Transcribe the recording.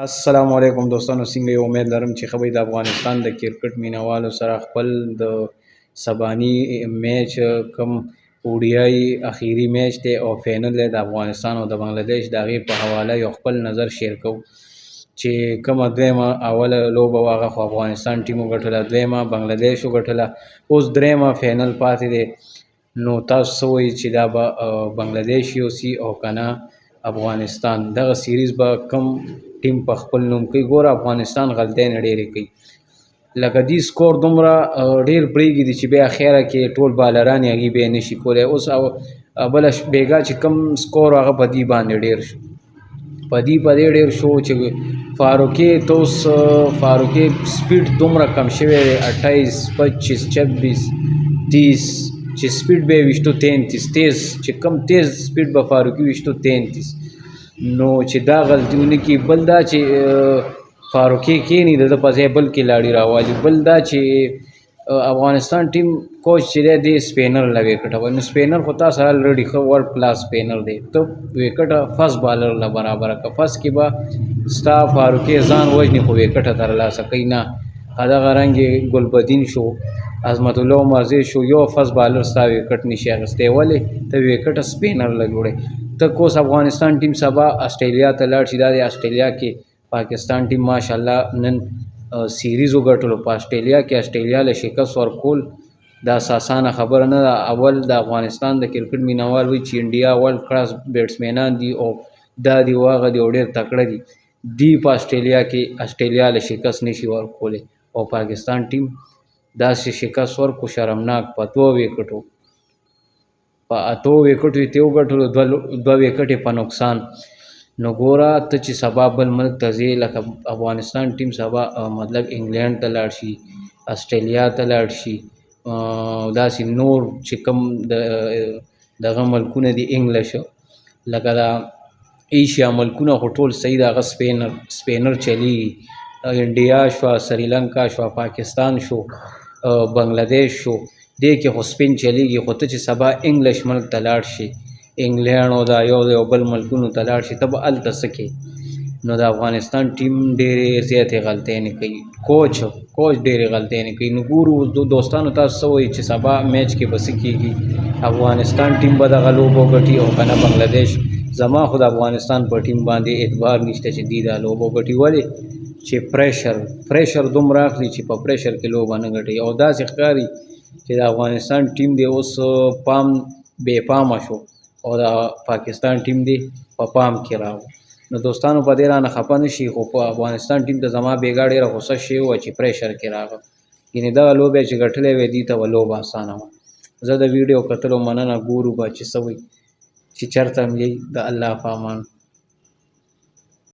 अस्सलामुअलैकुम दोस्तانو څنګه یو امید لرم چې خبرې د افغانستان د کرکټ مینوالو سره خپل د سباني میچ کم اوډیای اخیری میچ دی او فینل دی د افغانستان او د بنگلاديش د هغې په حواله یو خپل نظر شیر کوو چې کومه دویمه اوله لوبه وه هغه خو افغانستان ټیم وګټله، دویمه بنگلاديش وګټله، اوس دریمه فینل پاتې دی. نو تاسو څه وایي چې دا به بنگلاديش یوسي او که نه افغانستان؟ دغه سیریز به کم ټیم په خپل نوم کوي؟ ګوره افغانستان غلطۍ ډېرې کوي، لکه دې سکور دومره ډېر پرېږدي چې بیا اخره کې ټول بالران یې هغې بیا نشي کولی. اوس بله بیګا چې کم سکور هغه په دې باندې ډېر شو، په دې ډېر شو چې فاروقي ته اوس فاروقي سپیډ دومره کم شوی دی 28 25 26 30 چې سپیډ به یې ویشتو 33 تیز چې کم تیز سپیډ به فاروقي ویشتو 33. نو چې دا غلطیونه کې بل دا چې فاروقي کېني د په ځای بل کلاړي راوالي، بل دا چې افغانستان ټیم کوچ چې دی دی سپینر له وکټه وایي. نو سپینر خو تاسو الریډي ښه ورلډ کلاس سپینر دی، ته وکټه فسټ بالر له برابره که فسټ کې به ستا فاروقي ځان وژني خو وکټه ترلاسه کوي نه. همدغه رنګې ګلبدین شو، عظمت الله عمرزی شو، یو فسټ بالر ستا وکټ نشي اخیستی، ولې ته وکټه سپینر له جوړی. ته کوس افغانستان ټیم سبا آسټرالیا ته لاړ شي، دا د آسټرالیا کې پاکستان ټیم ماشاءالله نن سیریز وګټلو، په آسټرالیا کې آسټرالیا له شکست ورکول دا اسانه خبره نه ده. اول د افغانستان د کرکټ مینوال وایي چې انډیا ورلډ کلاس بیټسمینان دي او دا دی واغه دی او ډېر تکړه دي، دی په آسټرالیا کې آسټرالیا له شکست نشي ورکولی او پاکستان ټیم داسې شکست ورکو شرمناک په 2 وکټو، په 8 وکټو یې وګټلو، 2 وکټې په نقصان. نو ګوره ته چې سبا بل ملک ته ځې لکه افغانستان ټیم سبا مطلب انګلینډ ته لاړ شي، آسټرالیا ته لاړ شي، داسې نور چې کوم دغه ملکونه دي انګلش لکه دا ایشیا ملکونه خو ټول صحیح د هغه سپینر چلیږي، انډیا شوه، سریلنکا شوه، پاکستان شو، بنگلاديش شو، دې کې خو سپین چلیږي. خو ته چې سبا انګلش ملک ته لاړ شي، انګلینډ او دا یو بل ملکونو ته لاړ شي، ته به هلته څه کوې؟ نو د افغانستان ټیم ډېرې زیاتې غلطۍ کوي، کوچ ډېرې غلطۍ کوي. نو ګورو دوستانو تاسو څه وایي چې سبا میچ کې به څه کېږي؟ افغانستان ټیم به دغه لوبه وګټي او که نه بنګلاديش؟ زما خو د افغانستان په ټیم باندې اعتبار نشته چې دوی دا لوبه وګټي، ولې چې پریشر دومره اخلي چې په پریشر کې لوبه نه ګټي. او داسې ښکاري چې د افغانستان ټیم دی اوس پام بې پامه شو او د پاکستان ټیم دی په پام کې راغو. نو دوستانو په دې رانه خفه نه شي، خو په افغانستان ټیم ته زما بیګا ډېره غوسه شوې وه چې پریشر کې راغله، یعنې دغه لوبه چې ګټلی وی دې ته به لوبه اسانه وه. زه د ویډیو کتلو مننه، ګورو به چې څه وایي چې چېرته هم یې د الله په امان.